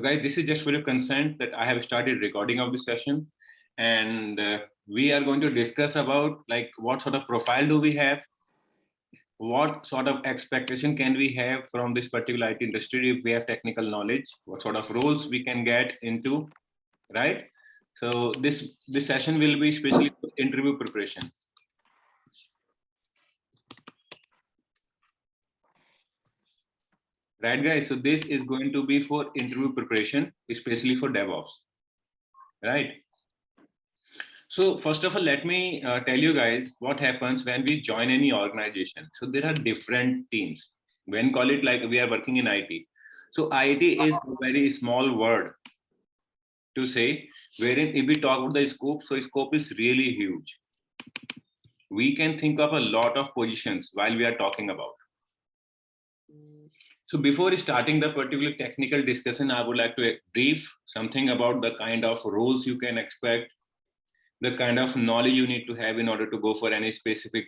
Guys, this is just for your consent that I have started recording of the session, and we are going to discuss about like what sort of profile do we have, what sort of expectation can we have from this particular IT industry if we have technical knowledge, what sort of roles we can get into, right? So this session will be especially for interview preparation. Right, guys? So this is going to be for interview preparation, especially for DevOps, right? So first of all, let me tell you guys what happens when we join any organization. So there are different teams. When call it like we are working in IT. So IT is a very small word to say, wherein if we talk about the scope, so scope is really huge. We can think of a lot of positions while we are talking about. So before starting the particular technical discussion, I would like to brief something about the kind of roles you can expect, the kind of knowledge you need to have in order to go for any specific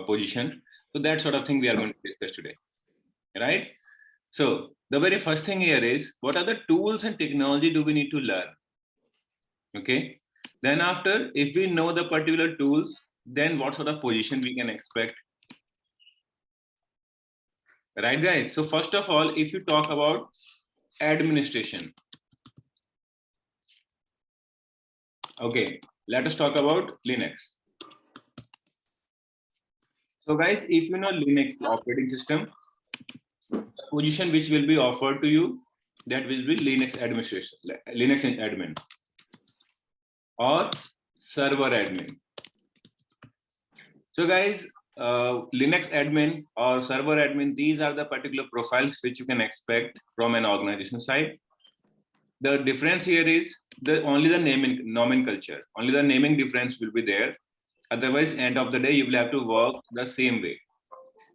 position. So that sort of thing we are going to discuss today, right? So the very first thing here is, what are the tools and technology do we need to learn? Okay. Then after, if we know the particular tools, then what sort of position we can expect? Right, guys? So first of all, if you talk about administration, okay, let us talk about Linux. So guys, if you know Linux operating system, the position which will be offered to you, that will be Linux administration, Linux admin or server admin. So guys, Linux admin or server admin, these are the particular profiles which you can expect from an organization side. The difference here is only the naming nomenclature, only the naming difference will be there. Otherwise, end of the day, you will have to work the same way.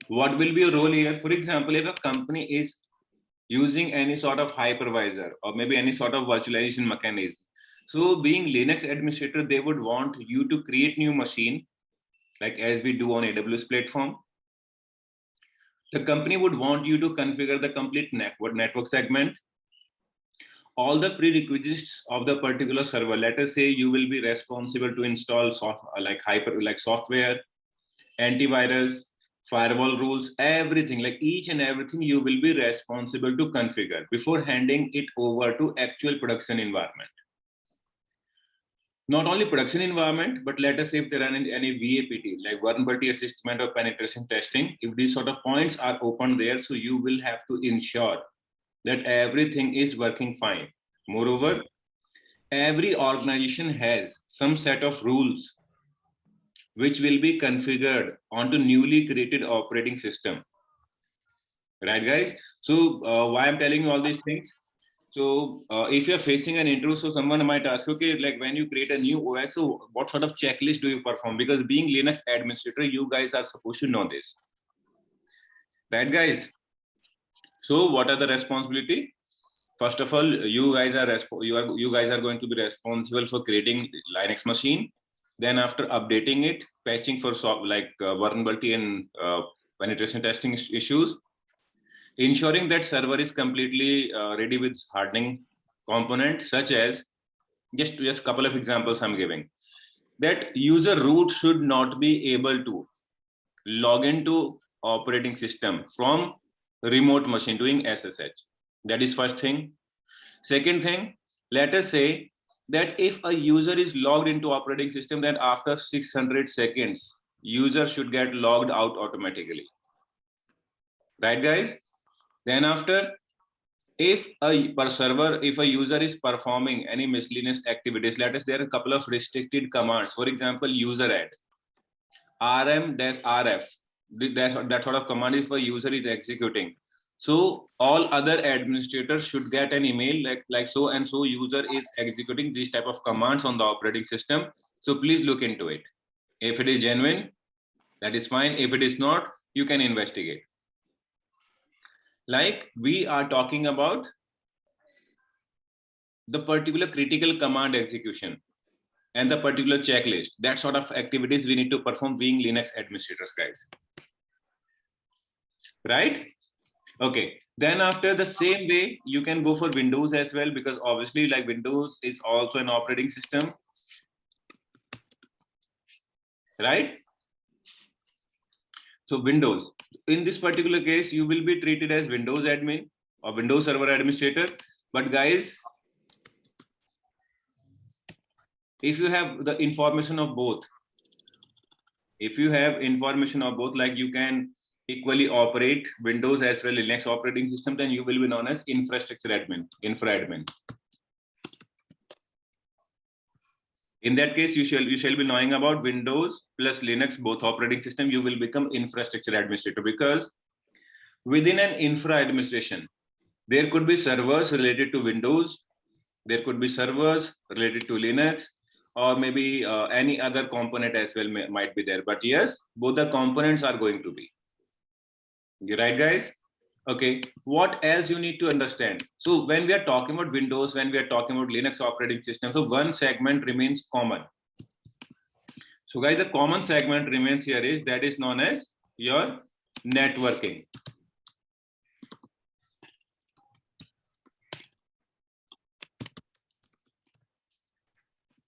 What will be your role here? For example, if a company is using any sort of hypervisor or maybe any sort of virtualization mechanism, so being Linux administrator, they would want you to create new machine, like as we do on AWS platform. The company would want you to configure the complete network segment, all the prerequisites of the particular server. Let us say you will be responsible to install software, antivirus, firewall rules, everything, like each and everything you will be responsible to configure before handing it over to actual production environment. Not only production environment, but let us say if there are any VAPT, like vulnerability assessment or penetration testing, if these sort of points are open there, so you will have to ensure that everything is working fine. Moreover, every organization has some set of rules which will be configured onto newly created operating system. Right, guys? So why I'm telling you all these things? So if you're facing an interview, so someone might ask, okay, like when you create a new OS, so what sort of checklist do you perform? Because being Linux administrator, you guys are supposed to know this. Right, guys? So what are the responsibility? First of all, you guys are going to be responsible for creating Linux machine. Then after updating it, patching for vulnerability and penetration testing issues, ensuring that server is completely ready with hardening component, such as just a couple of examples I'm giving. That user root should not be able to log into operating system from remote machine doing SSH. That is first thing. Second thing, let us say that if a user is logged into operating system, then after 600 seconds, user should get logged out automatically. Right, guys? Then after, if a user is performing any miscellaneous activities, let us, there are a couple of restricted commands. For example, user add, rm-rf, that sort of command is for user is executing. So all other administrators should get an email like so and so user is executing these type of commands on the operating system. So please look into it. If it is genuine, that is fine. If it is not, you can investigate. Like we are talking about the particular critical command execution and the particular checklist, that sort of activities we need to perform being Linux administrators, guys. Right? Okay. Then after the same way, you can go for Windows as well, because obviously like Windows is also an operating system, right? So Windows, in this particular case, you will be treated as Windows admin or Windows Server administrator. But guys, if you have the information of both, like you can equally operate Windows as well Linux operating system, then you will be known as infrastructure admin, infra admin. In that case, you shall be knowing about Windows plus Linux, both operating system. You will become infrastructure administrator, because within an infra administration, there could be servers related to Windows, there could be servers related to Linux, or maybe any other component as well might be there. But yes, both the components are going to be. You right, guys? Okay, what else you need to understand? So when we are talking about Windows, when we are talking about Linux operating system, so one segment remains common. So guys, the common segment remains here is that is known as your networking.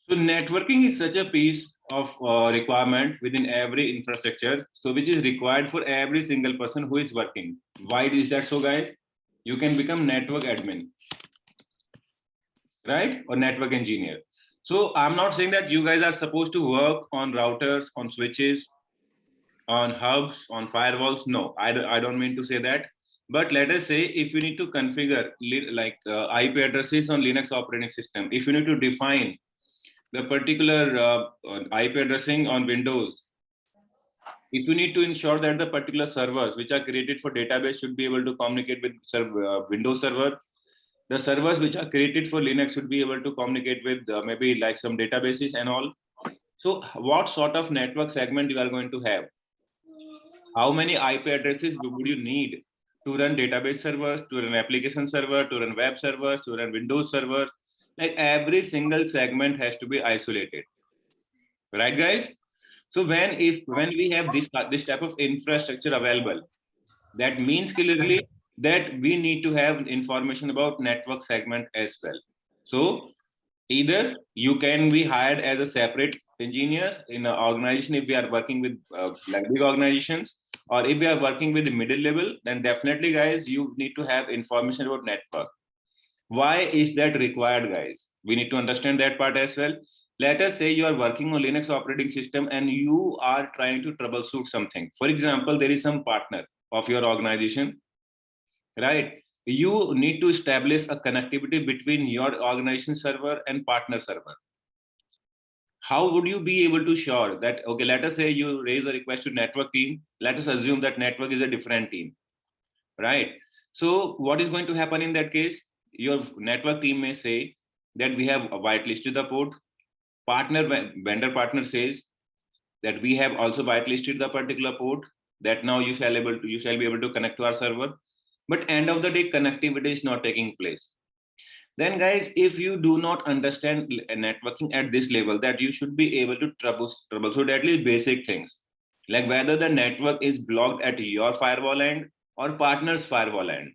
So networking is such a piece of requirement within every infrastructure, so which is required for every single person who is working. Why is that so, guys? You can become network admin, right? Or network engineer. So I'm not saying that you guys are supposed to work on routers, on switches, on hubs, on firewalls. No, I don't mean to say that. But let us say if you need to configure like IP addresses on Linux operating system, if you need to define the particular IP addressing on Windows, if you need to ensure that the particular servers which are created for database should be able to communicate with Windows server, the servers which are created for Linux should be able to communicate with maybe like some databases and all. So what sort of network segment you are going to have? How many IP addresses would you need to run database servers, to run application server, to run web servers, to run Windows server? Like every single segment has to be isolated, right, guys? So when we have this type of infrastructure available, that means clearly that we need to have information about network segment as well. So either you can be hired as a separate engineer in an organization if we are working with like big organizations, or if we are working with the middle level, then definitely, guys, you need to have information about network. Why is that required, guys? We need to understand that part as well. Let us say you are working on Linux operating system and you are trying to troubleshoot something. For example, there is some partner of your organization, right? You need to establish a connectivity between your organization server and partner server. How would you be able to sure that, okay, let us say you raise a request to network team. Let us assume that network is a different team, right? So what is going to happen in that case? Your network team may say that we have whitelisted the port. Vendor partner says that we have also whitelisted the particular port, that now you shall be able to connect to our server. But end of the day, connectivity is not taking place. Then guys, if you do not understand networking at this level, that you should be able to troubleshoot at least basic things, like whether the network is blocked at your firewall end or partner's firewall end,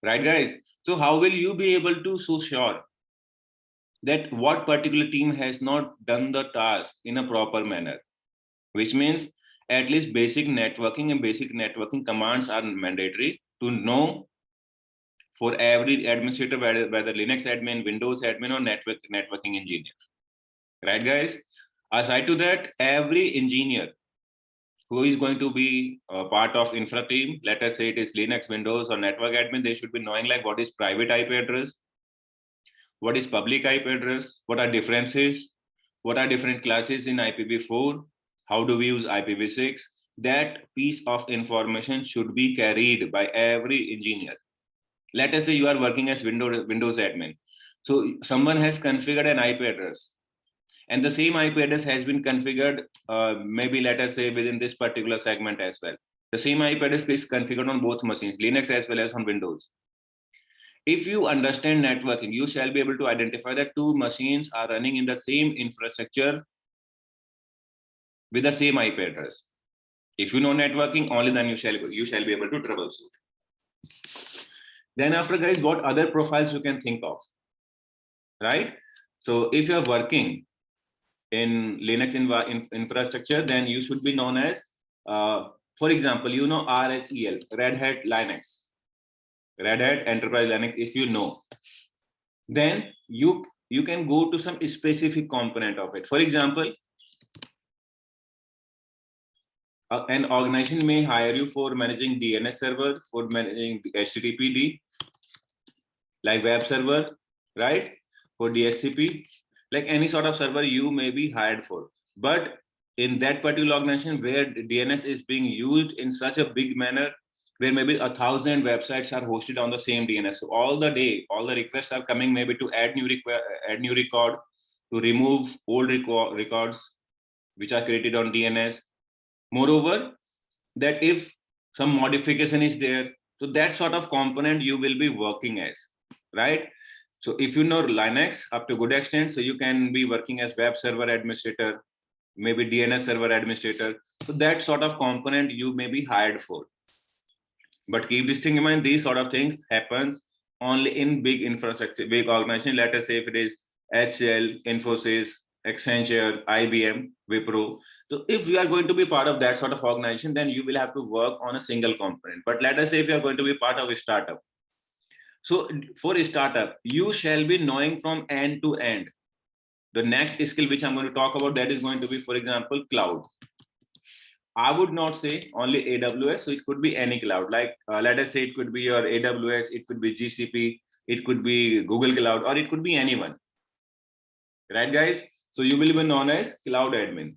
right, guys? So how will you be able to so sure that what particular team has not done the task in a proper manner? Which means at least basic networking and basic networking commands are mandatory to know for every administrator, whether Linux admin, Windows admin, or networking engineer, right, guys? Aside to that, every engineer who is going to be a part of infra team, let us say it is Linux, Windows, or network admin, they should be knowing like what is private IP address, what is public IP address, what are differences, what are different classes in IPv4, how do we use IPv6. That piece of information should be carried by every engineer. Let us say you are working as Windows admin. So someone has configured an IP address, and the same IP address has been configured, maybe let us say within this particular segment as well. The same IP address is configured on both machines, Linux as well as on Windows. If you understand networking, you shall be able to identify that two machines are running in the same infrastructure with the same IP address. If you know networking, only then you shall be able to troubleshoot. Then after, guys, what other profiles you can think of, right? So if you're working in Linux infrastructure, then you should be known as, for example, you know, RHEL, Red Hat Linux, Red Hat Enterprise Linux. If you know, then you can go to some specific component of it. For example, an organization may hire you for managing DNS server, for managing HTTPD, like web server, right? For DSCP, like any sort of server you may be hired for. But in that particular organization where DNS is being used in such a big manner, where maybe 1,000 websites are hosted on the same DNS. So all the day, all the requests are coming maybe to add new record, to remove old records which are created on DNS. Moreover, that if some modification is there, so that sort of component you will be working as, right? So if you know Linux up to good extent, so you can be working as web server administrator, maybe DNS server administrator. So that sort of component you may be hired for. But keep this thing in mind, these sort of things happens only in big infrastructure, big organization. Let us say if it is HCL, Infosys, Accenture, IBM, Wipro. So if you are going to be part of that sort of organization, then you will have to work on a single component. But let us say if you are going to be part of a startup. So for a startup, you shall be knowing from end to end. The next skill which I'm going to talk about, that is going to be, for example, cloud. I would not say only AWS, so it could be any cloud. Like let us say it could be your AWS, it could be GCP, it could be Google Cloud, or it could be anyone. Right, guys? So you will be known as cloud admin.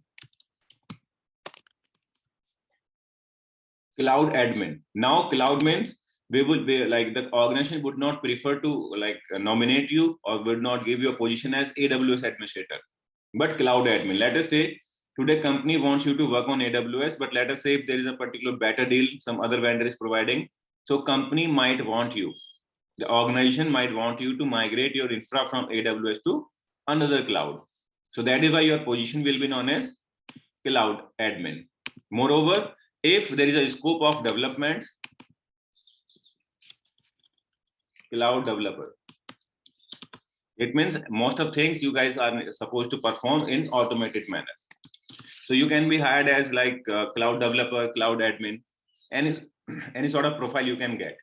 Cloud admin. Now cloud means we would be like the organization would not prefer to like nominate you or would not give you a position as AWS administrator, but cloud admin. Let us say today company wants you to work on AWS, but let us say if there is a particular better deal some other vendor is providing, so company might want you, the organization might want you to migrate your infra from AWS to another cloud. So that is why your position will be known as cloud admin. Moreover, if there is a scope of development, cloud developer, it means most of things you guys are supposed to perform in automated manner. So you can be hired as like cloud developer, cloud admin, any sort of profile you can get.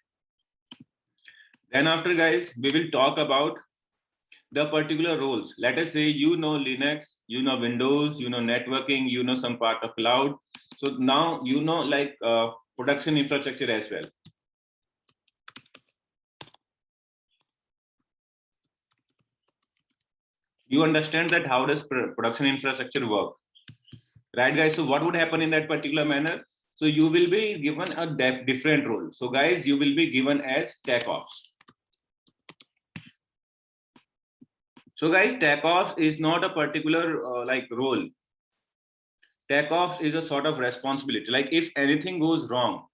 Then after, guys, we will talk about the particular roles. Let us say you know Linux, you know Windows, you know networking, you know some part of cloud. So now you know like production infrastructure as well. You understand that how does production infrastructure work, right, guys? So what would happen in that particular manner? So you will be given a different role. So guys, you will be given as TechOps. So guys, TechOps is not a particular like role. TechOps is a sort of responsibility. Like if anything goes wrong,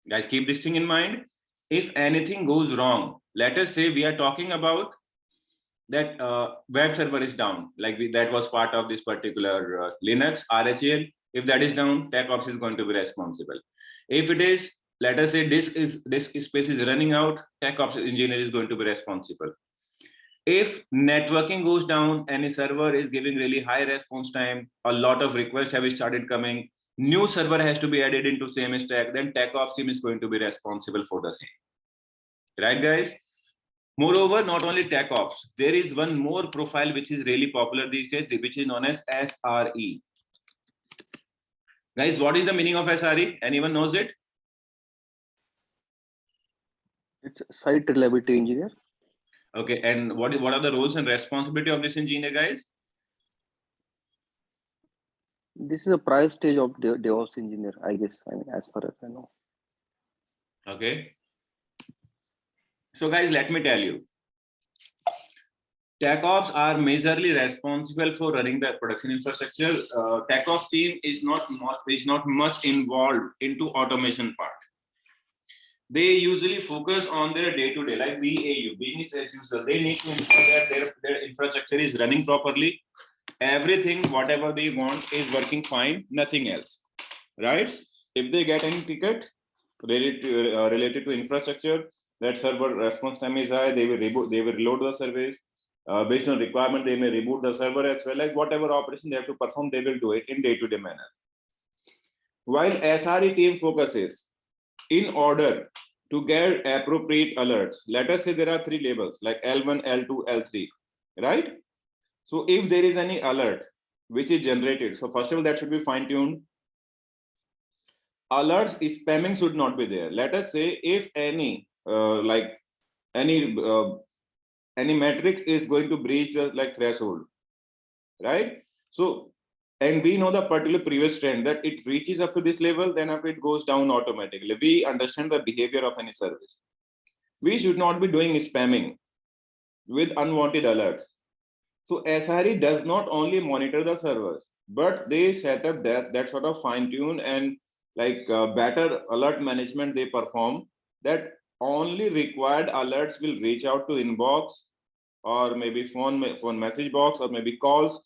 guys, keep this thing in mind. If anything goes wrong, let us say we are talking about that web server is down, like that was part of this particular Linux RHEL. If that is down, TechOps is going to be responsible. If it is, let us say disk space is running out, TechOps engineer is going to be responsible. If networking goes down, any server is giving really high response time, a lot of requests have started coming, new server has to be added into same stack, then TechOps team is going to be responsible for the same. Right, guys? Moreover, not only TechOps, there is one more profile which is really popular these days, which is known as SRE. Guys, what is the meaning of SRE? Anyone knows it? It's a site reliability engineer. Okay, and what are the roles and responsibility of this engineer, guys? This is a prior stage of DevOps engineer, I guess. I mean, as far as I know. Okay. So guys, let me tell you, TechOps are majorly responsible for running the production infrastructure. TechOps team is not much involved into automation part. They usually focus on their day-to-day, like BAU, business as usual. They need to ensure that their infrastructure is running properly. Everything, whatever they want, is working fine, nothing else, right? If they get any ticket, related to infrastructure. That server response time is high. They will reboot. They will reload the service. Based on requirement, they may reboot the server as well. Like whatever operation they have to perform, they will do it in day-to-day manner. While SRE team focuses in order to get appropriate alerts. Let us say there are 3 labels like L1, L2, L3, right? So if there is any alert which is generated, so first of all, that should be fine-tuned. Alerts, spamming should not be there. Let us say if any any matrix is going to breach the threshold, right? So, and we know the particular previous trend that it reaches up to this level, then after it goes down automatically. We understand the behavior of any service. We should not be doing spamming with unwanted alerts. So SRE does not only monitor the servers, but they set up that sort of fine tune and better alert management they perform, that only required alerts will reach out to inbox or maybe phone message box or maybe calls,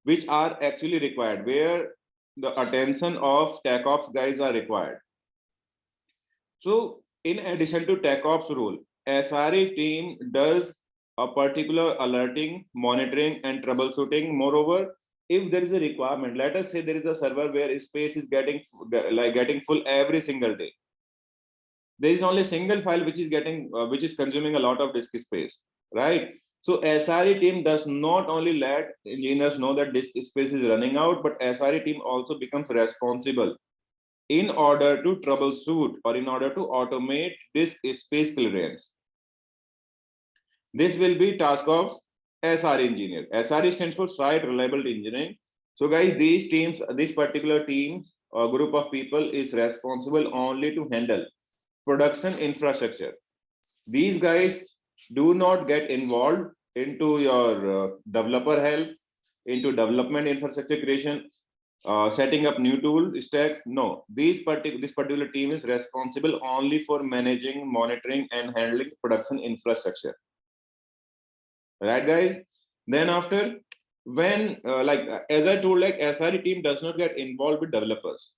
which are actually required, where the attention of TechOps guys are required. So in addition to TechOps role, SRE team does a particular alerting, monitoring, and troubleshooting. Moreover, if there is a requirement, let us say there is a server where space is getting full every single day. There is only a single file which is consuming a lot of disk space, right? So SRE team does not only let engineers know that disk space is running out, but SRE team also becomes responsible in order to troubleshoot or in order to automate disk space clearance. This will be task of SRE engineer. SRE stands for Site Reliability Engineering. So guys, these particular teams or group of people is responsible only to handle production infrastructure. These guys do not get involved into your developer help, into development infrastructure creation, setting up new tool stack. No, this particular team is responsible only for managing, monitoring, and handling production infrastructure. Right, guys? Then after, when as I told, SRE team does not get involved with developers.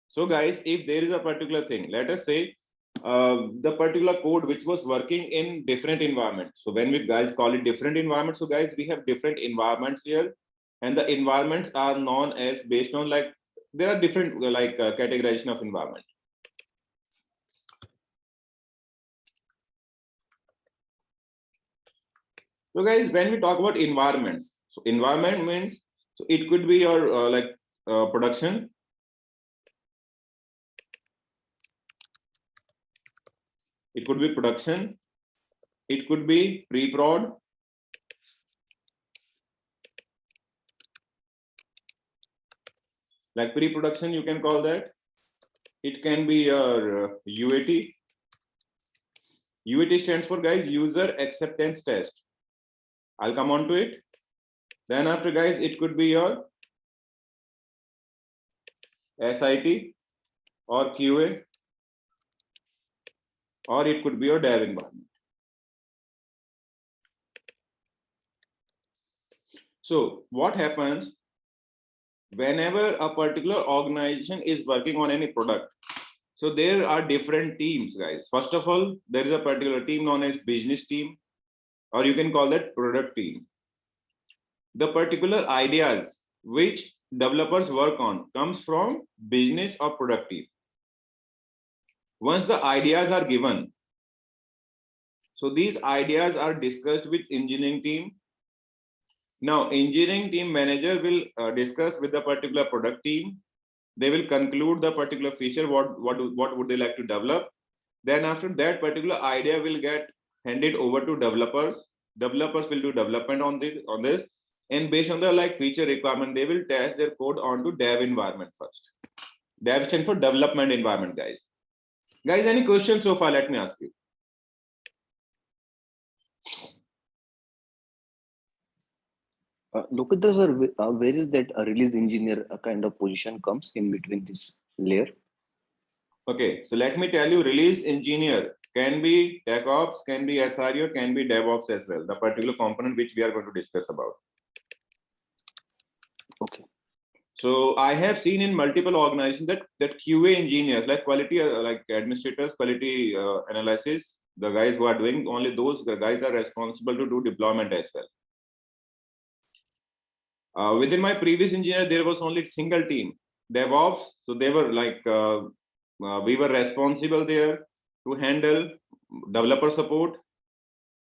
So guys, if there is a particular thing, let us say the particular code which was working in different environments. So when we guys call it different environments, so guys, we have different environments here, and the environments are known as based on there are different categorization of environment. So guys, when we talk about environments, so environment means, so it could be your production. It could be production. It could be pre-prod. Like pre-production, you can call that. It can be your UAT. UAT stands for, guys, user acceptance test. I'll come on to it. Then after, guys, it could be your SIT or QA, or it could be your dev environment. So what happens whenever a particular organization is working on any product? So there are different teams, guys. First of all, there is a particular team known as business team, or you can call that product team. The particular ideas which developers work on comes from business or product team. Once the ideas are given, so these ideas are discussed with engineering team. Now, engineering team manager will discuss with the particular product team. They will conclude the particular feature, what would they like to develop. Then after that particular idea will get handed over to developers. Developers will do development on this. And based on the feature requirement, they will test their code onto dev environment first. Dev stands for development environment, guys. Guys, any questions so far? Let me ask you. Lokendra sir, where is that release engineer kind of position comes in between this layer? Okay, so let me tell you, release engineer can be TechOps, can be SRE, or can be DevOps as well, the particular component which we are going to discuss about. Okay. So I have seen in multiple organizations that QA engineers, like quality, like administrators, quality analysis, the guys who are doing, only those guys are responsible to do deployment as well. Within my previous engineer, there was only single team, DevOps. So they were like, we were responsible there to handle developer support,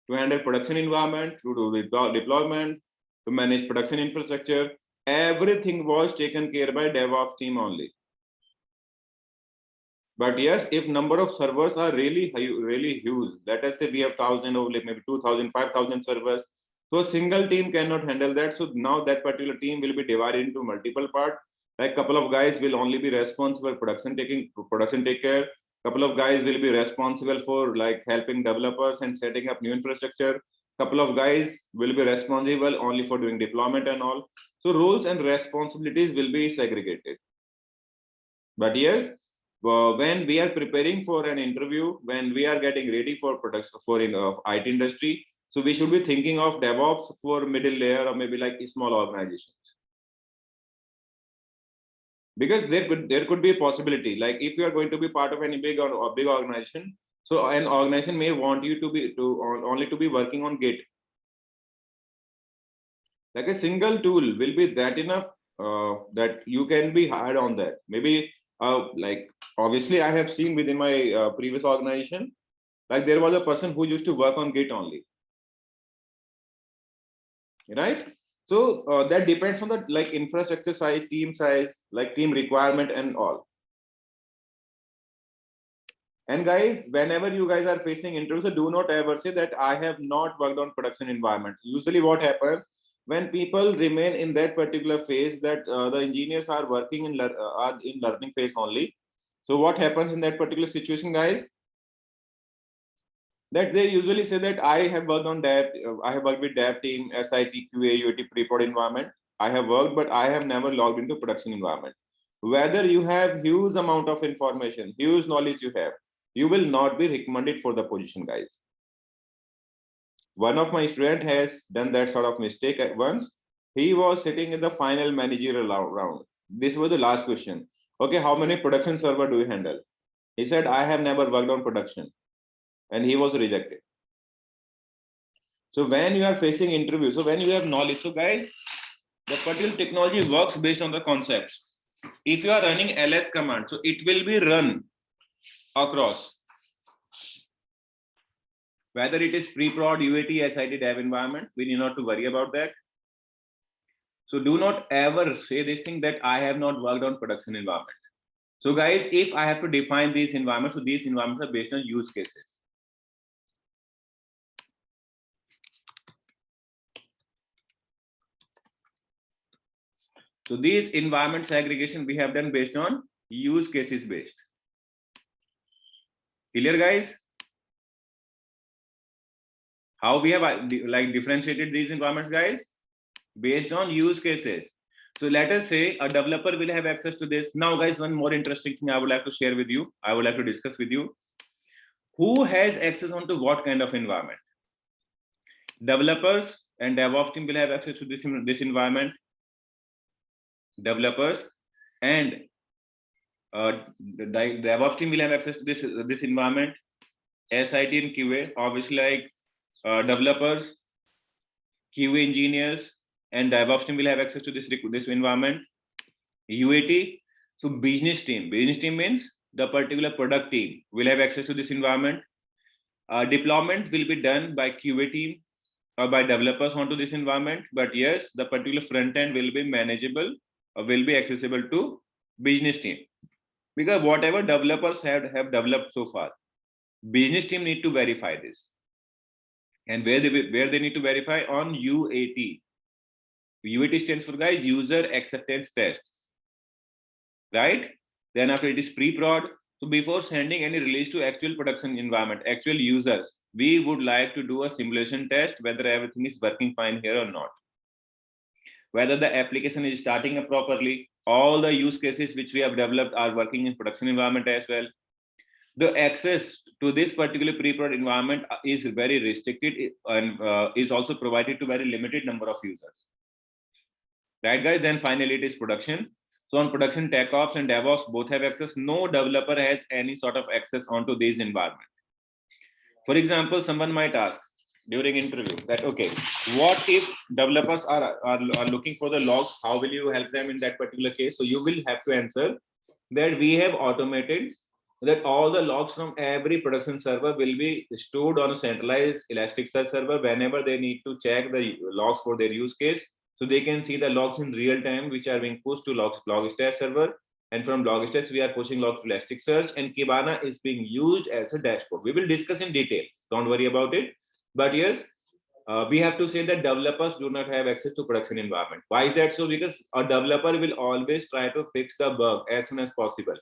to handle production environment, to do deployment, to manage production infrastructure. Everything was taken care by DevOps team only. But yes, if number of servers are really huge, let us say we have 1,000 or maybe 2,000, 5,000 servers. So a single team cannot handle that. So now that particular team will be divided into multiple parts. Like couple of guys will only be responsible for production take care. Couple of guys will be responsible for like helping developers and setting up new infrastructure. Couple of guys will be responsible only for doing deployment and all. So roles and responsibilities will be segregated. But yes, when we are preparing for an interview, when we are getting ready for products for in IT industry, so we should be thinking of DevOps for middle layer or maybe like small organizations. Because there could be a possibility, like if you are going to be part of any big or big organization, so an organization may want you to be only to be working on Git. Like a single tool will be that enough that you can be hired on that. Maybe like obviously I have seen within my previous organization, like there was a person who used to work on Git only, right? So that depends on the like infrastructure size, like team requirement and all. And guys, whenever you guys are facing interviews, do not ever say that I have not worked on production environment. Usually what happens when people remain in that particular phase, that the engineers are working in learning phase only. So what happens in that particular situation, guys? That they usually say that I have worked on dev, I have worked with dev team, SIT, QA, UAT, pre-prod environment. I have worked, but I have never logged into production environment. Whether you have huge amount of information, huge knowledge you will not be recommended for the position, guys. One of my student has done that sort of mistake at once. He was sitting in the final managerial round. This was the last question. Okay, how many production server do you handle? He said, I have never worked on production. And he was rejected. So when you are facing interview, so when you have knowledge, so guys, the particular technology works based on the concepts. If you are running ls command, so it will be run across, whether it is pre-prod, UAT, SIT, dev environment, we need not to worry about that. So do not ever say this thing that I have not worked on production environment. So guys, if I have to define these environments, so these environments are based on use cases. So these environment segregation we have done based on use cases based. Clear, guys? How we have like differentiated these environments, guys? Based on use cases. So let us say a developer will have access to this. Now, guys, one more interesting thing I would like to share with you. I would like to discuss with you. Who has access onto what kind of environment? Developers and DevOps team will have access to this environment. Developers and the DevOps team will have access to this environment. SIT and QA, obviously, like developers, QA engineers, and DevOps team will have access to this environment. UAT, so business team means the particular product team will have access to this environment. Deployment will be done by QA team or by developers onto this environment, but yes, the particular front end will be manageable or will be accessible to business team, because whatever developers have developed so far, business team need to verify this. And where they need to verify? On UAT. UAT stands for, guys, user acceptance test, right? Then after it is pre-prod. So before sending any release to actual production environment, actual users, we would like to do a simulation test whether everything is working fine here or not, whether the application is starting up properly, all the use cases which we have developed are working in production environment as well. The access to this particular pre-prod environment is very restricted and is also provided to very limited number of users. right guys? Then finally it is production. So on production, TechOps and DevOps both have access. No developer has any sort of access onto these environment. For example, someone might ask during interview that, okay, what if developers are looking for the logs? How will you help them in that particular case? So you will have to answer that we have automated that all the logs from every production server will be stored on a centralized Elasticsearch server whenever they need to check the logs for their use case. So they can see the logs in real time, which are being pushed to Logstat server. And from Logstat, we are pushing logs to Elasticsearch, and Kibana is being used as a dashboard. We will discuss in detail. Don't worry about it. But yes, we have to say that developers do not have access to production environment. Why is that so? Because a developer will always try to fix the bug as soon as possible.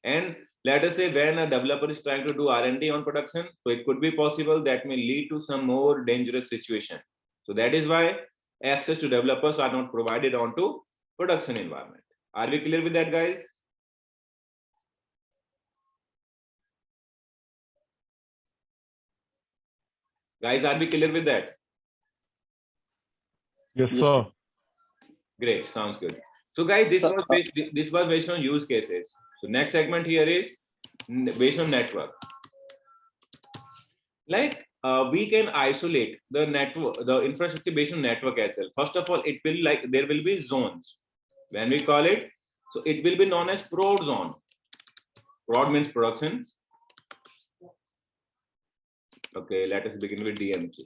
And let us say when a developer is trying to do R&D on production, so it could be possible that may lead to some more dangerous situation. So that is why access to developers are not provided onto production environment. Are we clear with that, guys? Guys, are we clear with that? Yes, Yes, sir. sir. Great, sounds good. So guys, this was based on use cases. So next segment here is based on network. Like we can isolate the network, the infrastructure based on network as well. First of all, it will like there will be zones. When we call it, so it will be known as prod zone. Prod means production. Okay, let us begin with DMZ.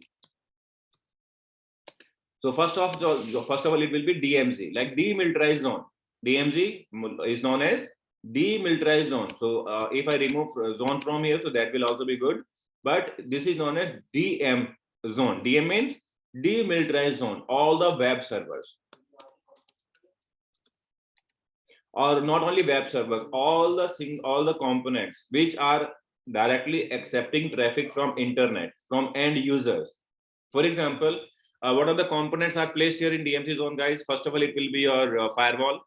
So first of all, it will be DMZ, like demilitarized zone. DMZ is known as demilitarized zone. So if I remove zone from here, so that will also be good. But this is known as DM zone. DM means demilitarized zone. All the web servers, or not only web servers, all the components which are directly accepting traffic from internet, from end users. For example, what are the components are placed here in DMZ zone, guys? First of all, it will be your firewall,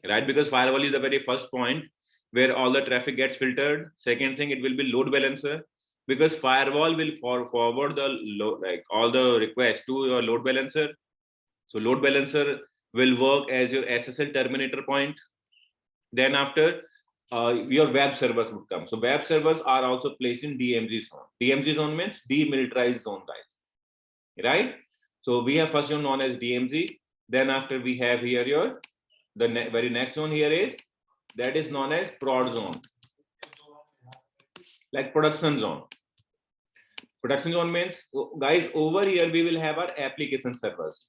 right? Because firewall is the very first point where all the traffic gets filtered. Second thing, it will be load balancer, because firewall will forward the like all the requests to your load balancer. So load balancer will work as your SSL terminator point. Then after, your web servers would come. So web servers are also placed in DMZ zone. DMZ zone means demilitarized zone, guys, right? So we have first zone known as DMZ. Then after we have here your very next zone here is that is known as prod zone, like production zone. Production zone means, guys, over here we will have our application servers.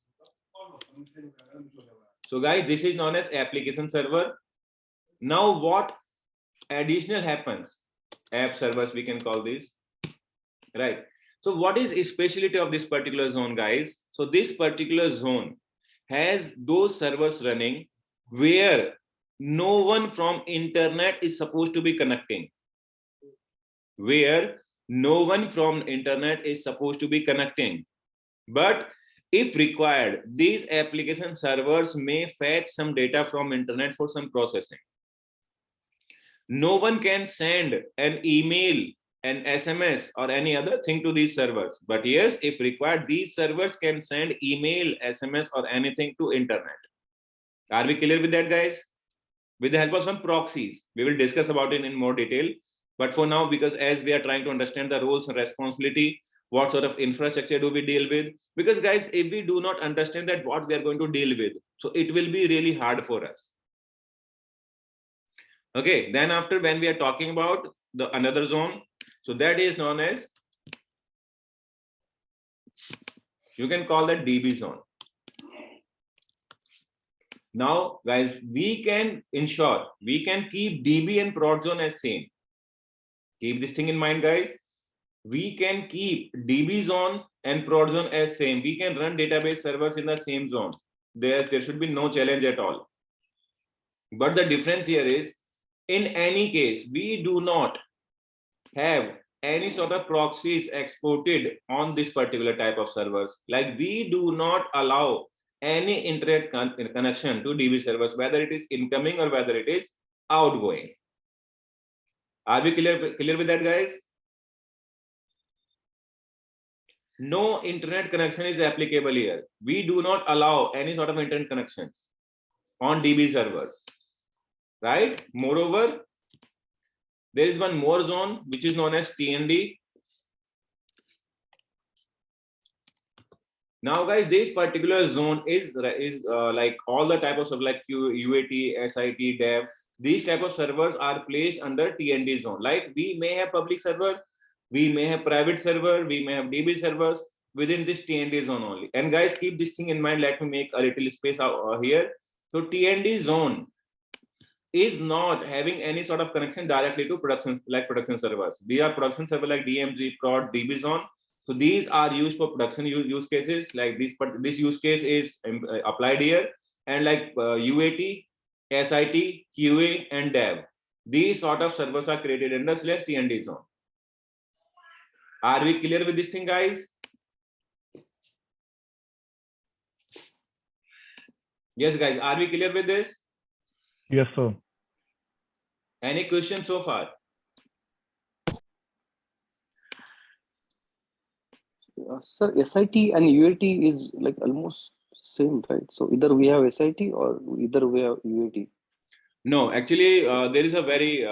So guys, this is known as application server. Now what additional happens? App servers, we can call this, right? So what is a specialty of this particular zone, guys? So this particular zone has those servers running where no one from internet is supposed to be connecting. Where no one from internet is supposed to be connecting. But if required, these application servers may fetch some data from internet for some processing. No one can send an email, an SMS, or any other thing to these servers. But yes, if required, these servers can send email, SMS, or anything to internet. Are we clear with that, guys? With the help of some proxies, we will discuss about it in more detail. But for now, because as we are trying to understand the roles and responsibility, what sort of infrastructure do we deal with? Because guys, if we do not understand that what we are going to deal with, so it will be really hard for us. Okay, then after when we are talking about the another zone, so that is known as, you can call that DB zone. Now, guys, we can ensure, we can keep DB and prod zone as same. Keep this thing in mind, guys. We can keep DB zone and prod zone as same. We can run database servers in the same zone. There should be no challenge at all. But the difference here is, in any case, we do not have any sort of proxies exported on this particular type of servers. Like we do not allow any internet connection to DB servers, whether it is incoming or whether it is outgoing. Are we clear with that, guys? No internet connection is applicable here. We do not allow any sort of internet connections on DB servers, right? Moreover, there is one more zone which is known as TND. Now, guys, this particular zone is like all the type of stuff like UAT, SIT, Dev. These type of servers are placed under TND zone. Like we may have public server, we may have private server, we may have DB servers within this TND zone only. And guys, keep this thing in mind. Let me make a little space out here. So TND zone is not having any sort of connection directly to production, like production servers. These are production server like DMZ, prod, DB zone. So these are used for production use cases. Like this use case is applied here, and like UAT, SIT, QA, and Dev. These sort of servers are created under /TND zone. Are we clear with this thing, guys? Yes, guys. Are we clear with this? Yes, sir. Any questions so far? Sir, SIT and UAT is like almost same, right? So either we have SIT or either we have UAT. No, actually, there is a very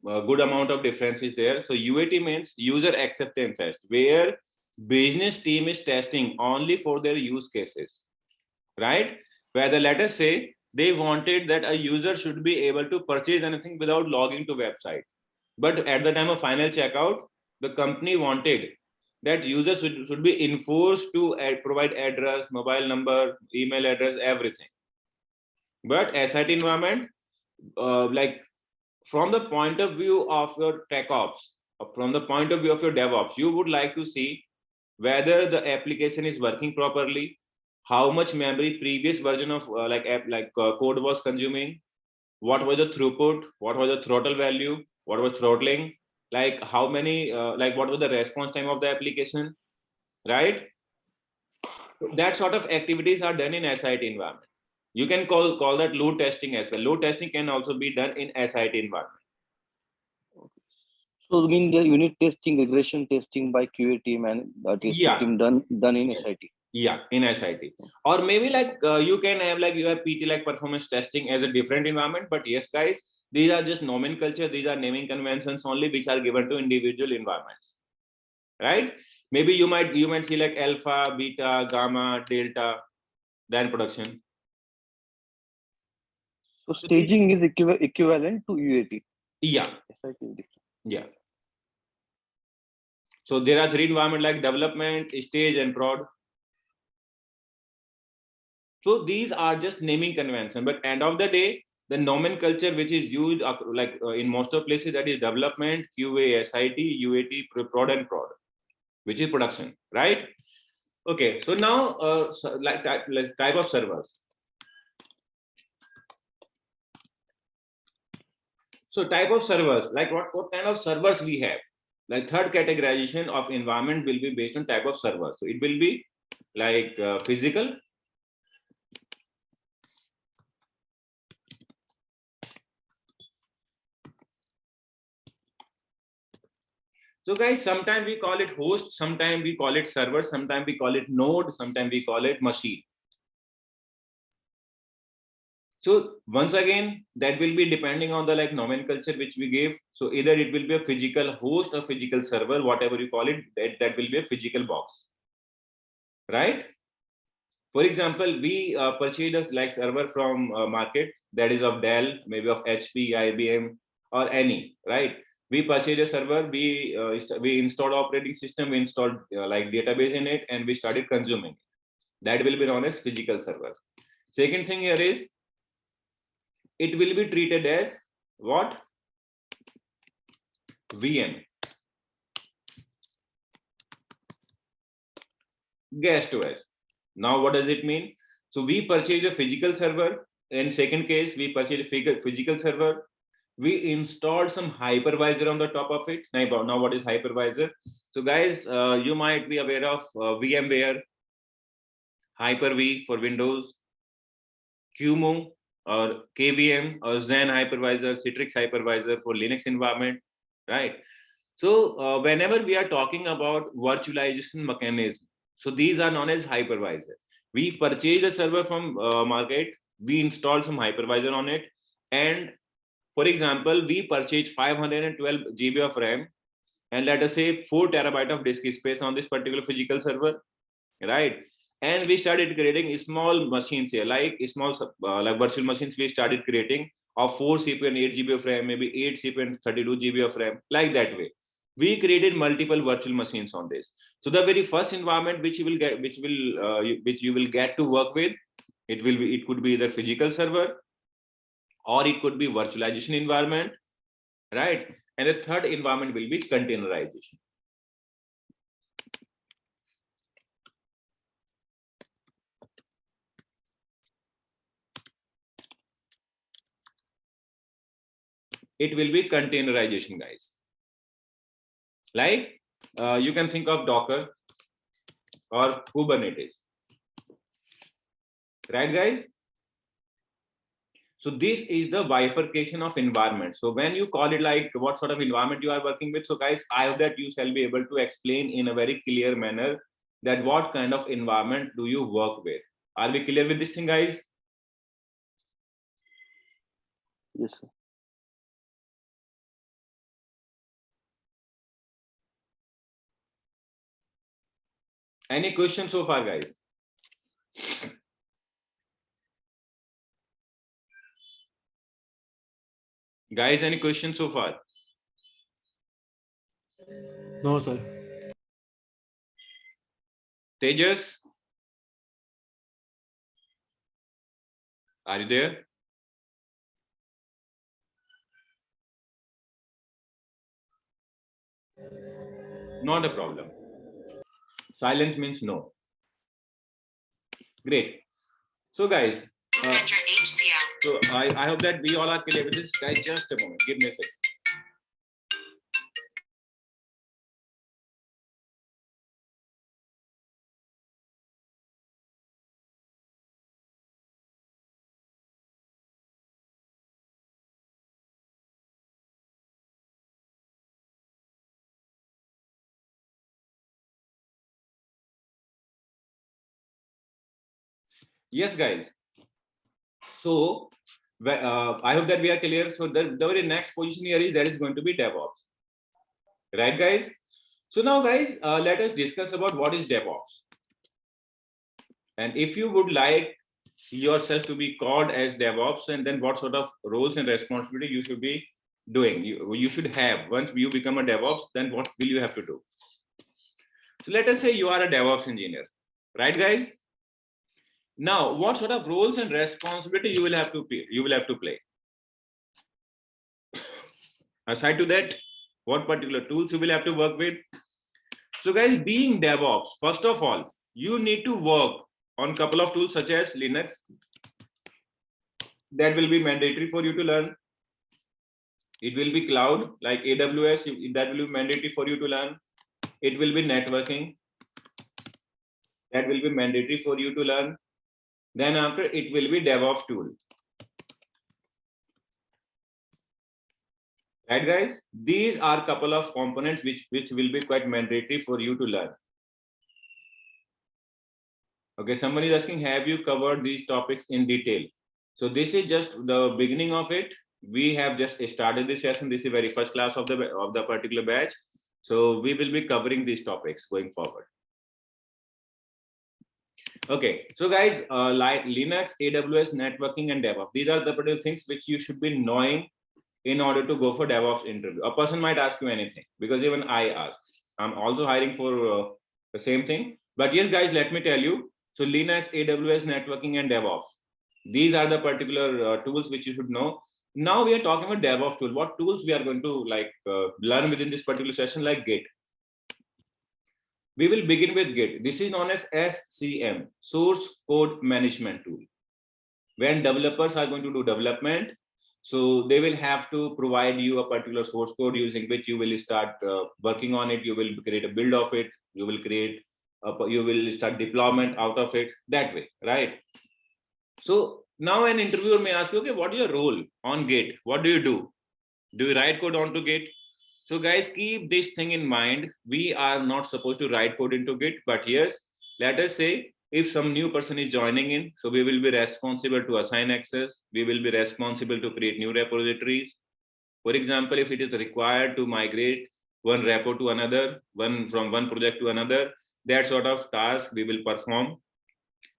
good amount of differences there. So UAT means user acceptance test, where business team is testing only for their use cases, right? Whether, let us say, they wanted that a user should be able to purchase anything without logging to website. But at the time of final checkout, the company wanted that users should be enforced to provide address, mobile number, email address, everything. But SIT environment, like from the point of view of your tech ops, from the point of view of your DevOps, you would like to see whether the application is working properly, how much memory previous version of code was consuming, what was the throughput, what was the throttle value, what was throttling, like how many, like what was the response time of the application, right? That sort of activities are done in SIT environment. You can call that load testing as well. Load testing can also be done in SIT environment. So I mean the unit testing, regression testing by QA team and testing team done in SIT. Yeah, in SIT. Or maybe like you can have like you have PT like performance testing as a different environment. But yes, guys, these are just nomenclature. These are naming conventions only, which are given to individual environments, right? Maybe you might see like alpha, beta, gamma, delta, then production. So staging is equivalent to UAT. Yeah. SIT is different. Yeah. So there are three environments like development, stage, and prod. So these are just naming convention, but end of the day, the nomenclature which is used in most of places, that is development, QA, SIT, UAT, prod, and prod, which is production, right? Okay, so now type of servers. So type of servers, like what kind of servers we have? Like third categorization of environment will be based on type of server. So it will be like physical. So guys, sometimes we call it host, sometimes we call it server, sometimes we call it node, sometimes we call it machine. So once again, that will be depending on the like nomenclature which we gave. So either it will be a physical host or physical server, whatever you call it, that will be a physical box, right? For example, we purchased a like server from market that is of Dell, maybe of HP, IBM, or any, right? We purchased a server, we installed operating system, we installed like database in it, and we started consuming it. That will be known as physical server. Second thing here is, it will be treated as what? VM. Guest OS. Now, what does it mean? So we purchase a physical server. In second case, we purchase a physical server. We installed some hypervisor on the top of it. Now what is hypervisor? So guys, you might be aware of VMware, Hyper-V for Windows, QEMU or KVM or Zen hypervisor, Citrix hypervisor for Linux environment, right? So whenever we are talking about virtualization mechanism, So these are known as hypervisor. We purchased a server from market, we installed some hypervisor on it, and for example, we purchased 512 GB of RAM, and let us say 4 terabyte of disk space on this particular physical server, right? And we started creating small machines here, like small like virtual machines. We started creating of 4 CPU and 8 GB of RAM, maybe 8 CPU and 32 GB of RAM, like that way. We created multiple virtual machines on this. So the very first environment which you will get, which you will get to work with, it could be either physical server or it could be virtualization environment, right? And the third environment will be containerization. It will be containerization, guys. Like you can think of Docker or Kubernetes, right, guys? So this is the bifurcation of environment. So when you call it like what sort of environment you are working with, so guys, I hope that you shall be able to explain in a very clear manner that what kind of environment do you work with. Are we clear with this thing, guys? Yes, sir. Any questions so far, guys? Guys, any questions so far? No, sir. Tejas, are you there? Not a problem. Silence means no. Great. So guys, so I hope that we all are clear with this. Guys, just a moment. Give me a second. Yes, guys. So I hope that we are clear. So the very next position here is that is going to be DevOps, right, guys? So now, guys, let us discuss about what is DevOps. And if you would like yourself to be called as DevOps, and then what sort of roles and responsibility you should be doing, you should have. Once you become a DevOps, then what will you have to do? So let us say you are a DevOps engineer, right, guys? Now, what sort of roles and responsibility you will have to play? Aside to that, what particular tools you will have to work with? So, guys, being DevOps, first of all, you need to work on a couple of tools such as Linux. That will be mandatory for you to learn. It will be cloud like AWS. That will be mandatory for you to learn. It will be networking. That will be mandatory for you to learn. Then after, it will be DevOps tool. Right, guys? These are couple of components which will be quite mandatory for you to learn. Okay, somebody is asking, have you covered these topics in detail? So this is just the beginning of it. We have just started this session. This is very first class of the particular batch. So we will be covering these topics going forward. Okay, so guys, like Linux, AWS, networking, and DevOps. These are the particular things which you should be knowing in order to go for DevOps interview. A person might ask you anything, because even I ask. I'm also hiring for the same thing. But yes, guys, let me tell you. So Linux, AWS, networking, and DevOps. These are the particular tools which you should know. Now we are talking about DevOps tool. What tools we are going to learn within this particular session, like Git. We will begin with Git. This is known as SCM, Source Code Management Tool. When developers are going to do development, so they will have to provide you a particular source code using which you will start working on it. You will create a build of it. You will start deployment out of it that way, right? So now an interviewer may ask you, okay, what is your role on Git? What do you do? Do you write code onto Git? So guys, keep this thing in mind. We are not supposed to write code into Git, but yes, Let us say if some new person is joining in, so we will be responsible to assign access. We will be responsible to create new repositories. For example, if it is required to migrate one repo to another, one from one project to another, that sort of task we will perform.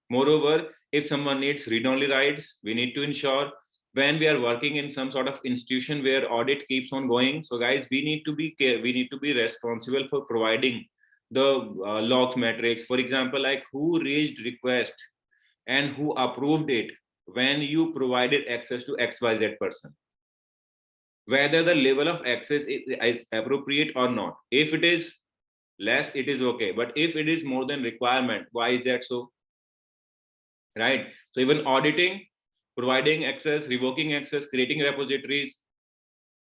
Moreover, if someone needs read-only rights, we need to ensure when we are working in some sort of institution where audit keeps on going. So guys, we need to be responsible for providing the logs metrics. For example, like who raised request and who approved it when you provided access to XYZ person, whether the level of access is appropriate or not. If it is less, it is okay. But if it is more than requirement, why is that so? Right? So even auditing, providing access, revoking access, creating repositories,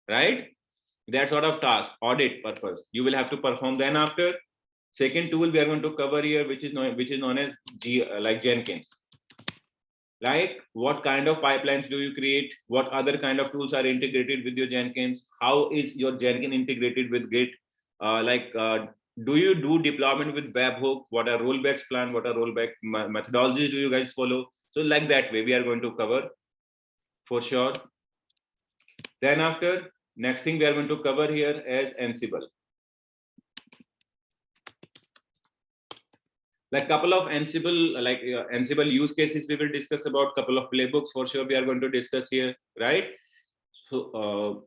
right? That sort of task, audit purpose, you will have to perform. Then after, second tool we are going to cover here, which is known as like Jenkins. Like what kind of pipelines do you create? What other kind of tools are integrated with your Jenkins? How is your Jenkins integrated with Git? Do you do deployment with webhook? What are rollbacks plan? What are rollback methodologies do you guys follow? So like that way we are going to cover for sure. Then after, next thing we are going to cover here is Ansible. Like couple of Ansible use cases we will discuss about, couple of playbooks for sure we are going to discuss here, right? So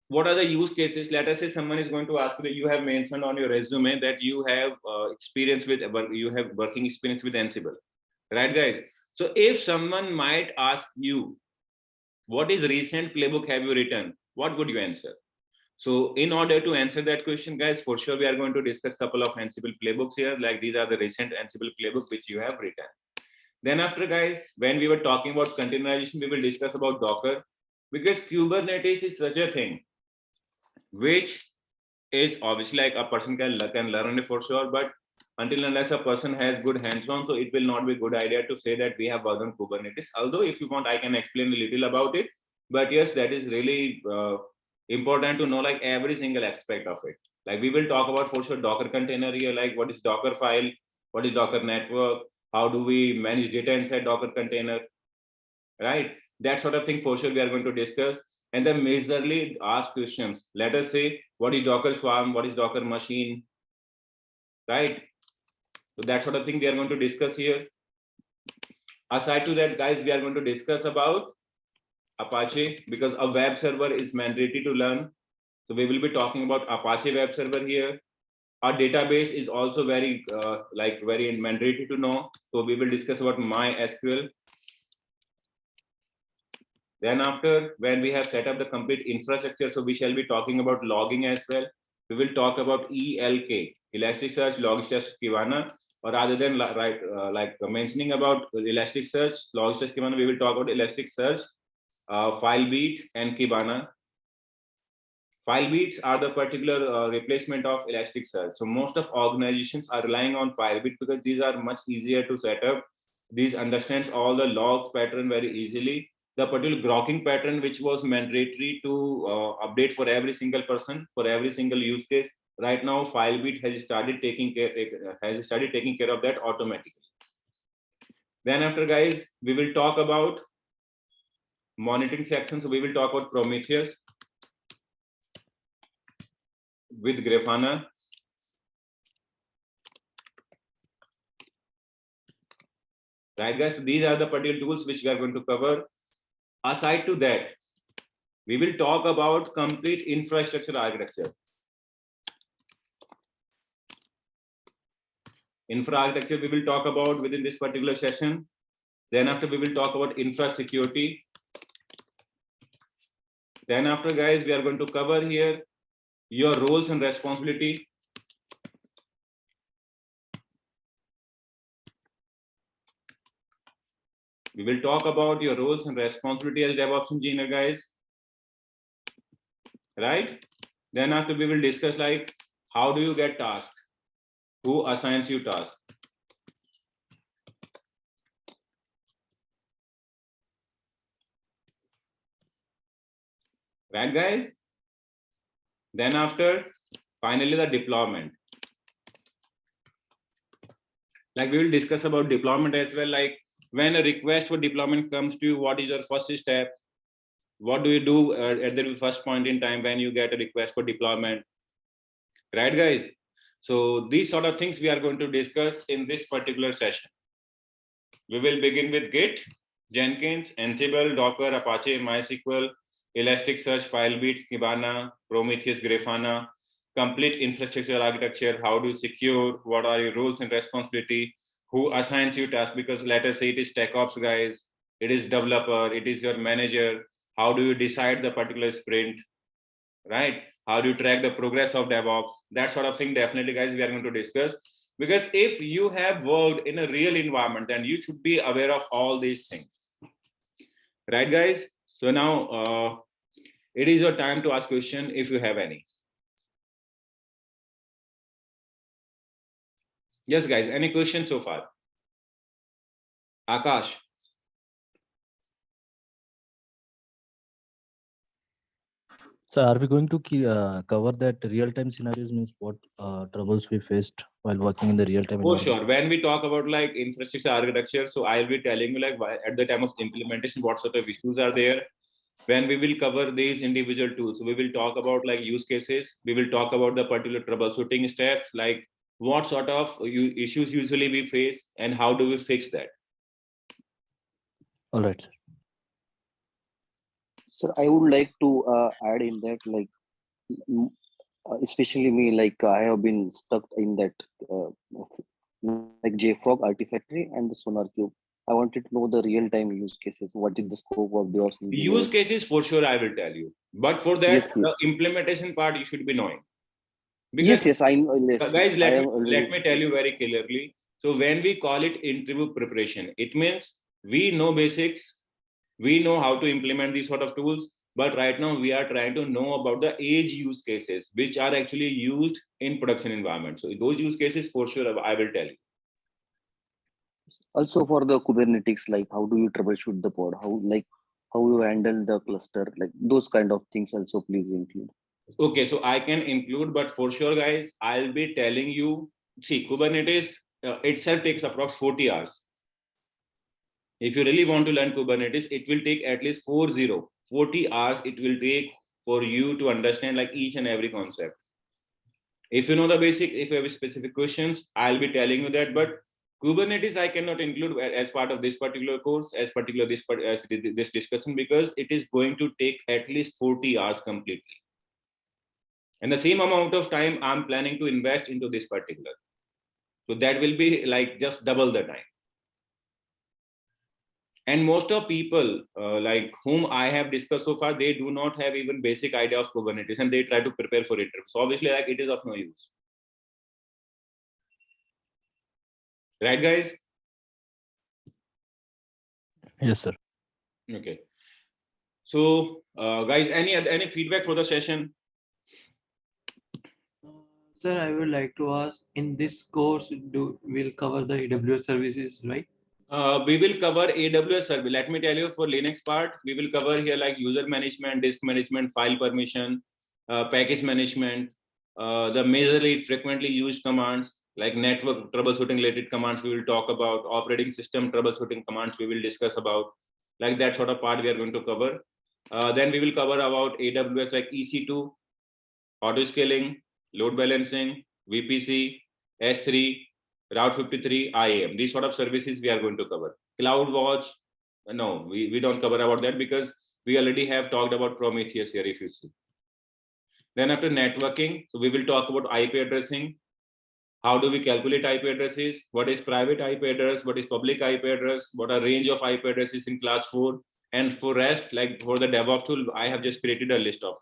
what are the use cases? Let us say someone is going to ask you, you have mentioned on your resume that you have working experience with Ansible, right guys? So if someone might ask you, what is recent playbook have you written? What would you answer? So in order to answer that question, guys, for sure we are going to discuss a couple of Ansible playbooks here. Like these are the recent Ansible playbooks which you have written. Then after, guys, when we were talking about containerization, we will discuss about Docker, because Kubernetes is such a thing which is obviously like a person can learn it for sure, but until unless a person has good hands-on, so it will not be a good idea to say that we have worked on Kubernetes. Although if you want, I can explain a little about it. But yes, that is really important to know like every single aspect of it. Like we will talk about for sure Docker container here, like what is Docker file, what is Docker network, how do we manage data inside Docker container, right? That sort of thing for sure we are going to discuss. And then majorly ask questions. Let us say, what is Docker Swarm? What is Docker machine? Right? So that sort of thing we are going to discuss here. Aside to that, guys, we are going to discuss about Apache, because a web server is mandatory to learn. So we will be talking about Apache web server here. Our database is also very very mandatory to know. So we will discuss about MySQL. Then after, when we have set up the complete infrastructure, so we shall be talking about logging as well. We will talk about ELK, Elasticsearch, Logstash, Kibana, or rather than mentioning about Elasticsearch, Logstash, Kibana, we will talk about Elasticsearch, FileBeat, and Kibana. FileBeats are the particular replacement of Elasticsearch. So most of organizations are relying on FileBeat because these are much easier to set up. These understands all the logs pattern very easily. The particular grokking pattern, which was mandatory to update for every single person, for every single use case, right now FileBeat has started taking care of that automatically. Then after, guys, we will talk about monitoring section. So we will talk about Prometheus with Grafana. Right, guys, so these are the particular tools which we are going to cover. Aside to that, we will talk about complete infrastructure architecture. Infra architecture we will talk about within this particular session. Then after, we will talk about infra security. Then after, guys, we are going to cover here your roles and responsibility. We will talk about your roles and responsibility as DevOps engineer, guys. Right? Then after, we will discuss like how do you get tasks? Who assigns you tasks? Right, guys? Then after, finally, the deployment. Like we will discuss about deployment as well. Like when a request for deployment comes to you, what is your first step? What do you do at the first point in time when you get a request for deployment? Right, guys? So these sort of things we are going to discuss in this particular session. We will begin with Git, Jenkins, Ansible, Docker, Apache, MySQL, Elasticsearch, Filebeats, Kibana, Prometheus, Grafana, complete infrastructure architecture, how do you secure, what are your roles and responsibility, who assigns you tasks, because let us say it is tech ops guys, it is developer, it is your manager, how do you decide the particular sprint, right? How do you track the progress of DevOps? That sort of thing, definitely, guys, we are going to discuss. Because if you have worked in a real environment, then you should be aware of all these things. Right, guys? So now it is your time to ask question if you have any. Yes, guys, any questions so far? Akash. So are we going to cover that real-time scenarios, means what troubles we faced while working in the real-time For environment? sure. When we talk about like infrastructure architecture, so I'll be telling you like at the time of implementation, what sort of issues are there. When we will cover these individual tools, so we will talk about like use cases. We will talk about the particular troubleshooting steps, like what sort of issues usually we face and how do we fix that. All right, sir. Sir, I would like to add in that, like, especially me, like I have been stuck in that, like JFrog Artifactory and the Sonar Cube. I wanted to know the real-time use cases. What is the scope of DevOps Use engineer? cases for sure I will tell you, but for that Yes, yes. the implementation part you should be knowing. Yes, Because yes, I know. Yes, guys, I let am me already. tell you very clearly. So when we call it interview preparation, it means we know basics, we know how to implement these sort of tools, but right now we are trying to know about the edge use cases which are actually used in production environment. So those use cases for sure I will tell you. Also for the Kubernetes, like how do you troubleshoot the pod? How you handle the cluster? Like those kind of things also please include. Okay, so I can include, but for sure, guys, I'll be telling you. See, Kubernetes itself takes approx 40 hours. If you really want to learn Kubernetes, it will take at least 40 hours. It will take for you to understand like each and every concept. If you know the basic, if you have specific questions, I'll be telling you that. But Kubernetes, I cannot include as part of this particular course, as this discussion, because it is going to take at least 40 hours completely. And the same amount of time I'm planning to invest into this particular. So that will be like just double the time. And most of people like whom I have discussed so far, they do not have even basic idea of Kubernetes and they try to prepare for it. So obviously like it is of no use. Right, guys? Yes, sir. Okay. So guys, any feedback for the session? Sir, I would like to ask, in this course, we'll cover the AWS services, right? We will cover AWS service. Let me tell you, for Linux part, we will cover here like user management, disk management, file permission, package management, the majorly frequently used commands like network troubleshooting related commands. We will talk about operating system troubleshooting commands. We will discuss about like that sort of part we are going to cover. Then we will cover about AWS like EC2, auto scaling, load balancing, VPC, S3, Route 53, IAM. These sort of services we are going to cover. CloudWatch, no, we don't cover about that because we already have talked about Prometheus here, if you see. Then after networking, so we will talk about IP addressing. How do we calculate IP addresses? What is private IP address? What is public IP address? What are range of IP addresses in class 4? And for rest, like for the DevOps tool, I have just created a list of.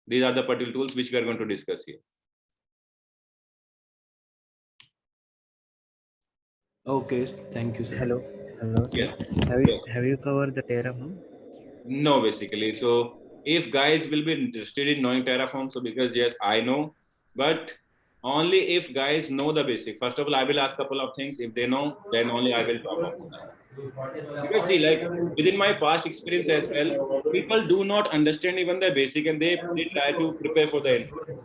These are the particular tools which we are going to discuss here. Okay, thank you, sir. Hello, hello. Sir. Yes. Have you covered the Terraform? No, basically. So if guys will be interested in knowing Terraform, so because yes, I know, but only if guys know the basic. First of all, I will ask a couple of things. If they know, then only I will talk about that. Because see, like within my past experience as well, people do not understand even the basic and they try to prepare for the interview.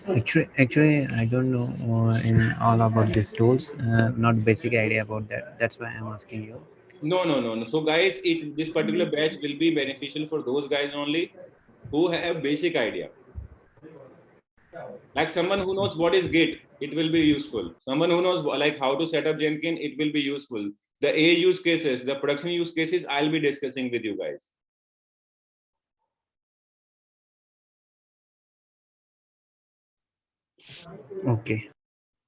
Actually, I don't know in all about these tools. Not basic idea about that. That's why I'm asking you. No. So guys, this particular batch will be beneficial for those guys only who have basic idea. Like someone who knows what is Git, it will be useful. Someone who knows like how to set up Jenkins, it will be useful. The A use cases, the production use cases, I'll be discussing with you guys. Okay.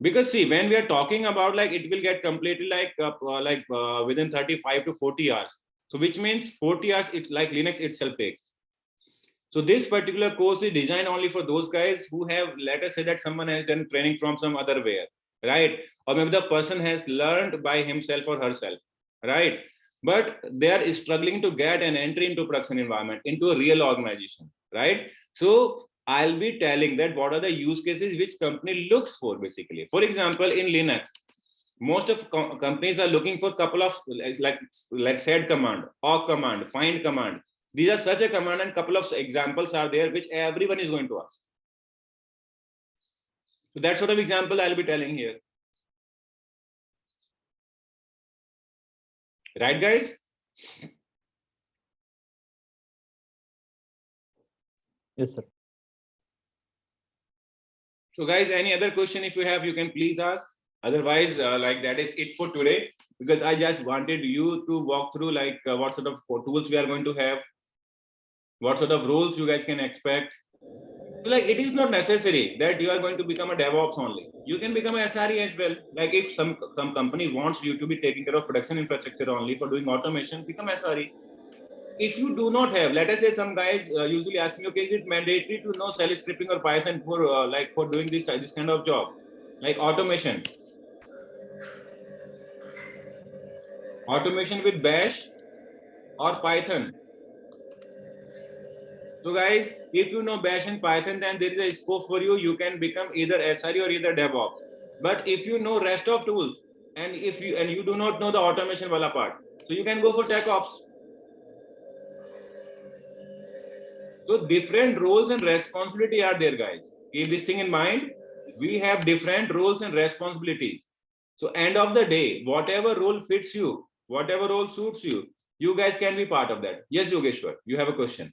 Because see, when we are talking about like it will get completely like within 35 to 40 hours. So which means 40 hours, it's like Linux itself takes. So this particular course is designed only for those guys who have, let us say that someone has done training from some other where, right? Or maybe the person has learned by himself or herself, right? But they are struggling to get an entry into production environment, into a real organization, right? So I'll be telling that what are the use cases which company looks for basically. For example, in Linux, most of companies are looking for couple of like sed command, awk command, find command. These are such a command, and couple of examples are there which everyone is going to ask. So that sort of example I'll be telling here. Right, guys? Yes, sir. So guys, any other question if you have, you can please ask. Otherwise, like that is it for today, because I just wanted you to walk through like what sort of tools we are going to have, what sort of roles you guys can expect. So like it is not necessary that you are going to become a DevOps only. You can become a SRE as well. Like if some company wants you to be taking care of production infrastructure only for doing automation, become SRE. If you do not have, let us say some guys usually ask me, okay, is it mandatory to know Shell scripting or Python for like for doing this kind of job, like automation with Bash or Python? So guys, if you know Bash and Python, then there is a scope for you. You can become either SRE or either DevOps. But if you know rest of tools, and if you do not know the automation wala part, so you can go for TechOps. So different roles and responsibility are there, guys. Keep this thing in mind. We have different roles and responsibilities. So end of the day, whatever role fits you, whatever role suits you, you guys can be part of that. Yes, Yogeshwar, you have a question.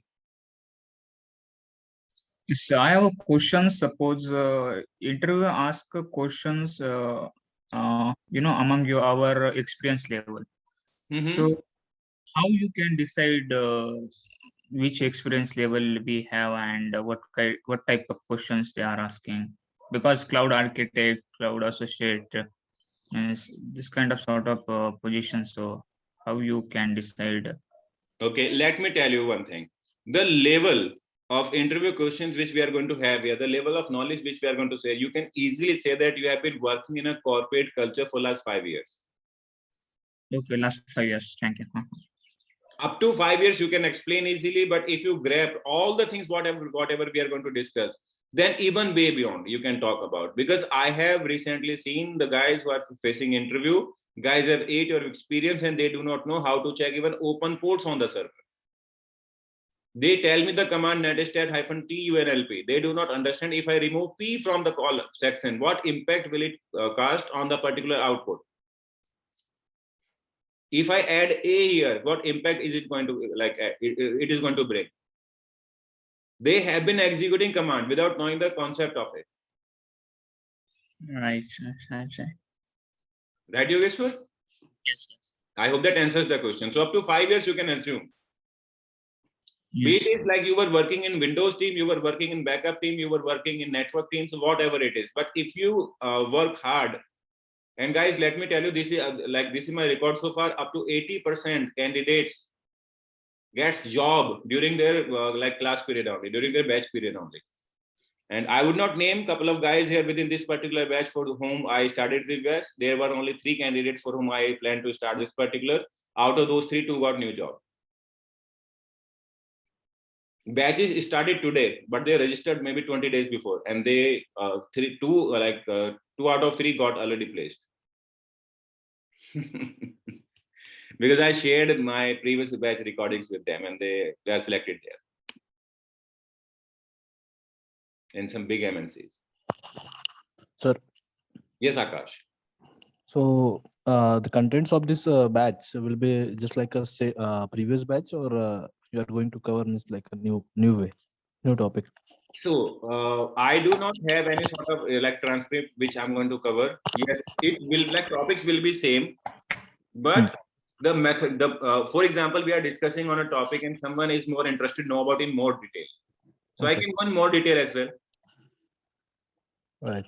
Yes, I have a question. Suppose interview ask questions, among our experience level. So how you can decide which experience level we have and what type of questions they are asking? Because cloud architect, cloud associate, is this kind of sort of position. So how you can decide? Okay, let me tell you one thing. The level of interview questions which we are going to have here, the level of knowledge which we are going to say, you can easily say that you have been working in a corporate culture for last 5 years. Okay, last 5 years. Thank you. Up to 5 years you can explain easily, but if you grab all the things whatever we are going to discuss, then even way beyond you can talk about. Because I have recently seen the guys who are facing interview, guys have 8 years of experience and they do not know how to check even open ports on the server. They tell me the command netstat -tunlp. They do not understand if I remove p from the call section, what impact will it cast on the particular output? If I add a here, what impact is it going to it is going to bring? They have been executing command without knowing the concept of it. Right. Right, Yogeshwar? Yes. I hope that answers the question. So up to 5 years you can assume. Be Yes. it is like you were working in Windows team, you were working in backup team, you were working in network teams, whatever it is. But if you work hard, and guys, let me tell you, this is my record so far. Up to 80% candidates gets job during their class period only, during their batch period only. And I would not name a couple of guys here within this particular batch for whom I started this batch. There were only 3 candidates for whom I planned to start this particular. Out of those 3, 2 got new job. Batches started today, but they registered maybe 20 days before, and they 2 out of 3 got already placed. Because I shared my previous batch recordings with them, and they are selected there in some big MNCs. Sir, Yes, Akash. so the contents of this batch will be just like a say previous batch, or you are going to cover this like a new way, new topic? So I do not have any sort of like transcript which I'm going to cover. Yes, it will like topics will be same, but the method, for example, we are discussing on a topic and someone is more interested to know about in more detail. So I Okay. can go in more detail as well. Right.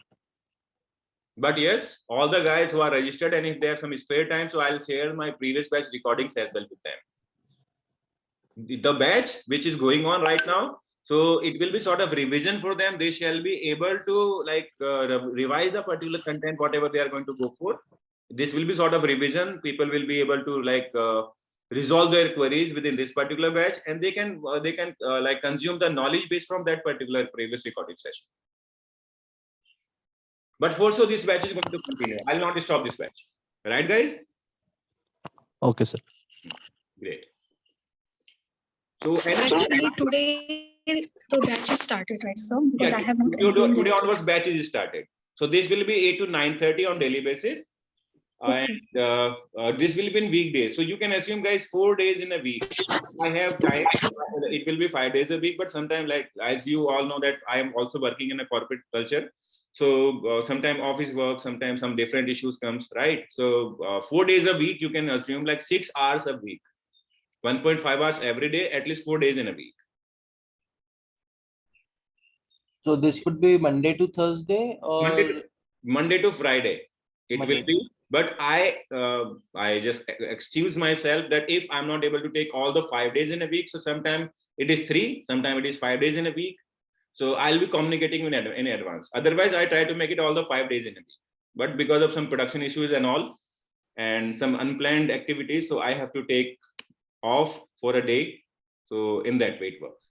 But yes, all the guys who are registered and if they have some spare time, so I'll share my previous batch recordings as well with them. The batch which is going on right now, so it will be sort of revision for them. They shall be able to like revise the particular content, whatever they are going to go for. This will be sort of revision. People will be able to like resolve their queries within this particular batch, and they can like consume the knowledge base from that particular previous recording session. But for so this batch is going to continue. I'll not stop this batch. Right, guys? Okay, sir. Great. So Actually, today the batch is started, right, sir? Because yeah, I have not enrolled today yet. onwards batch is started. So this will be 8 to 9:30 on daily basis. Okay. And this will be in weekdays. So you can assume, guys, 4 days in a week. I have time. It will be 5 days a week, but sometimes, like as you all know, that I am also working in a corporate culture. So sometimes office work, sometimes some different issues comes, right? So 4 days a week, you can assume like 6 hours a week, 1.5 hours every day, at least 4 days in a week. So this would be Monday to Thursday or Monday to Friday. It Monday will be, but I just excuse myself that if I'm not able to take all the 5 days in a week, so sometimes it is 3, sometimes it is 5 days in a week. So I'll be communicating in advance. Otherwise, I try to make it all the 5 days in a week. But because of some production issues and all, and some unplanned activities, so I have to take off for a day. So in that way it works.